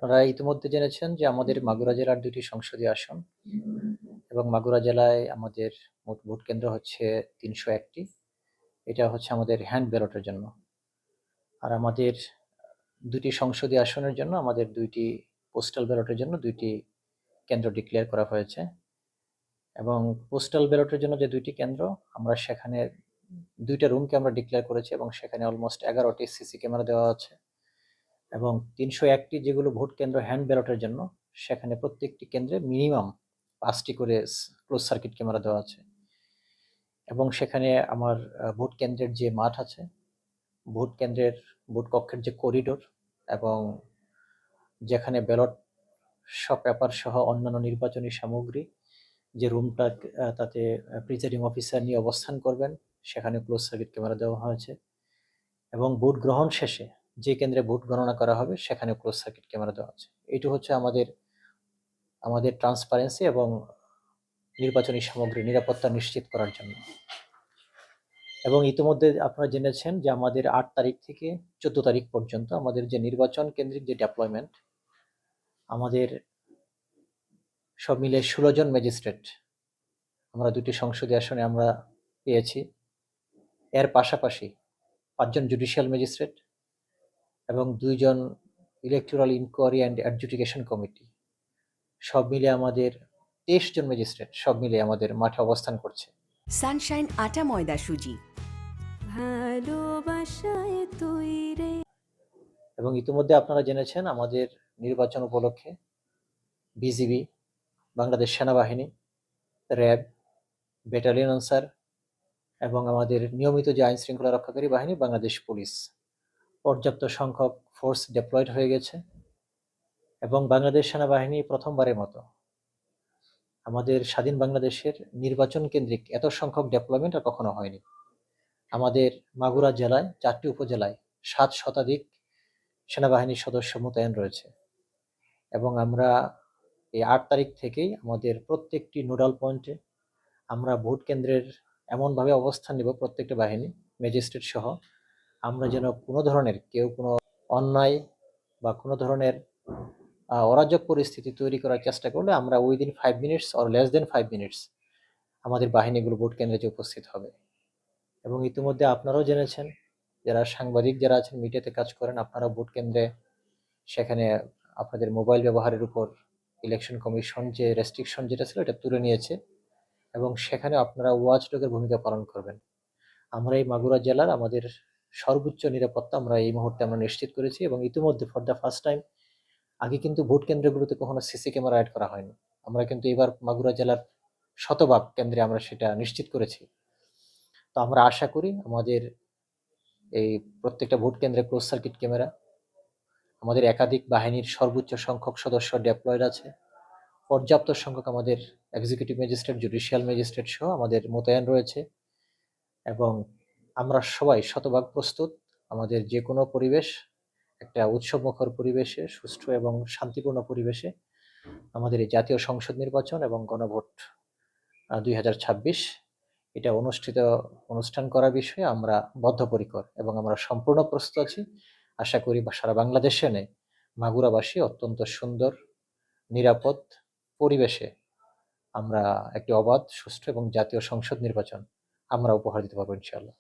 আপনারা ইতিমধ্যে জেনেছেন যে আমাদের মাগুরা জেলার ২টি সংসদীয় আসন এবং মাগুরা জেলায় আমাদের মোট ভোট কেন্দ্র হচ্ছে ৩০১টি। এটা হচ্ছে আমাদের হ্যান্ড ব্যালটের জন্য। আর আমাদের ২টি সংসদীয় আসনের জন্য আমাদের ২টি পোস্টাল ব্যালটের জন্য ২টি কেন্দ্র ডিক্লেয়ার করা হয়েছে এবং পোস্টাল ব্যালটের জন্য যে ২টি কেন্দ্র আমরা সেখানে ২টা রুমকে আমরা ডিক্লেয়ার করেছি এবং সেখানে অলমোস্ট ১১টি সিসি ক্যামেরা দেওয়া আছে এবং ৩০১টি যেগুলো ভোট কেন্দ্র হ্যান্ড ব্যালটের জন্য সেখানে প্রত্যেকটি কেন্দ্রে মিনিমাম ৫টি করে ক্লোজ সার্কিট ক্যামেরা দেওয়া আছে এবং সেখানে আমার ভোট কেন্দ্রের যে মাঠ আছে, ভোট কেন্দ্রের ভোট কক্ষের যে করিডোর এবং যেখানে ব্যালট সব পেপার সহ অন্যান্য নির্বাচনী সামগ্রী যে রুমটা তাতে প্রিজাইডিং অফিসার নিয়ে অবস্থান করবেন সেখানে ক্লোজ সার্কিট ক্যামেরা দেওয়া হয়েছে এবং ভোট গ্রহণ শেষে যে কেন্দ্রে ভোট গণনা করা হবে সেখানে ক্লোজ সার্কিট ক্যামেরা দেওয়া আছে। এটি হচ্ছে আমাদের ট্রান্সপারেন্সি এবং নির্বাচনী সামগ্রী নিরাপত্তা নিশ্চিত করার জন্য। এবং ইতিমধ্যে আপনারা জেনেছেন যে আমাদের ৮ তারিখ থেকে ১৪ তারিখ পর্যন্ত আমাদের যে নির্বাচন কেন্দ্রিক যে ডেপ্লয়মেন্ট, আমাদের সব মিলে ১৬ জন ম্যাজিস্ট্রেট আমরা ২টি সংসদীয় আসনে আমরা পেয়েছি। এর পাশাপাশি ৫ জন জুডিশিয়াল ম্যাজিস্ট্রেট এবং ২ জন electoral inquiry and adjudication committee, সব মিলে আমাদের ২৩ জন ম্যাজিস্ট্রেট সব মিলে আমাদের মাঠে অবস্থান করছে। সানশাইন আটা ময়দা সুজি, ভালোবাসায় তৈরি। এবং ইতিমধ্যে আপনারা জেনেছেন আমাদের নির্বাচন উপলক্ষে বিজিবি, বাংলাদেশ সেনাবাহিনী, র্যাব, ব্যাটালিয়ন আনসার এবং আমাদের নিয়মিত যে আইন শৃঙ্খলা রক্ষাকারী বাহিনী বাংলাদেশ পুলিশ পর্যাপ্ত সংখ্যক ফোর্স ডেপ্লয়েড হয়ে গেছে এবং বাংলাদেশ সেনাবাহিনী প্রথমবারের মতো আমাদের স্বাধীন বাংলাদেশের নির্বাচন কেন্দ্রিক এত সংখ্যক ডেপ্লয়মেন্ট আর কখনো হয়নি। আমাদের মাগুরা জেলায় ৪টি উপজেলায় ৭ শতাধিক সেনাবাহিনীর সদস্য মোতায়েন রয়েছে এবং আমরা এই ৮ তারিখ থেকেই আমাদের প্রত্যেকটি নোডাল পয়েন্টে আমরা ভোট কেন্দ্রের এমনভাবে অবস্থান নেব, প্রত্যেকটা বাহিনী ম্যাজিস্ট্রেট সহ, আমরা যেন কোনো ধরনের কেউ কোনো অন্যায় বা কোনো ধরনের অরাজক পরিস্থিতি তৈরি করার চেষ্টা করলে আমরা within 5 minutes or less than 5 minutes আমাদের বাহিনীগুলো ভোট কেন্দ্রে যে উপস্থিত হবে। এবং ইতিমধ্যে আপনারাও জেনেছেন, যারা সাংবাদিক যারা আছেন মিডিয়াতে কাজ করেন, আপনারা ভোট কেন্দ্রে সেখানে আপনাদের মোবাইল ব্যবহারের উপর ইলেকশন কমিশন যে রেস্ট্রিকশন যেটা ছিল এটা তুলে নিয়েছে এবং সেখানে আপনারা ওয়াচডগের ভূমিকা পালন করবেন। আমরা এই মাগুরা জেলার আমাদের সর্বোচ্চ নিরাপত্তা আমরা এই মুহূর্তে আমরা নিশ্চিত করেছি এবং ইতিমধ্যে ফর দ্য ফার্স্ট টাইম, আগে কিন্তু ভোট কেন্দ্রগুলোতে কখনো সিসি ক্যামেরা অ্যাড করা হয়নি, আমরা কিন্তু এবার মাগুরা জেলার শতভাগ কেন্দ্রে আমরা সেটা নিশ্চিত করেছি। তো আমরা আশা করি আমাদের এই প্রত্যেকটা ভোট কেন্দ্রে ক্লোজ সার্কিট ক্যামেরা, আমাদের একাধিক বাহিনীর সর্বোচ্চ সংখ্যক সদস্য ডেপ্লয়েড আছে, পর্যাপ্ত সংখ্যক আমাদের এক্সিকিউটিভ ম্যাজিস্ট্রেট, জুডিশিয়াল ম্যাজিস্ট্রেট সহ আমাদের মোতায়েন রয়েছে এবং আমরা সবাই শতভাগ প্রস্তুত আমাদের যে কোনো পরিবেশ, একটা উৎসবমুখর পরিবেশে, সুষ্ঠু এবং শান্তিপূর্ণ পরিবেশে আমাদের এই জাতীয় সংসদ নির্বাচন এবং গণভোট ২০২৬ এটা অনুষ্ঠান করার বিষয়ে আমরা বদ্ধপরিকর এবং আমরা সম্পূর্ণ প্রস্তুত আছি। আশা করি সারা বাংলাদেশে নেই মাগুরাবাসী অত্যন্ত সুন্দর নিরাপদ পরিবেশে আমরা একটি অবাধ, সুষ্ঠু এবং জাতীয় সংসদ নির্বাচন আমরা উপহার দিতে পারবো ইনশাআল্লাহ।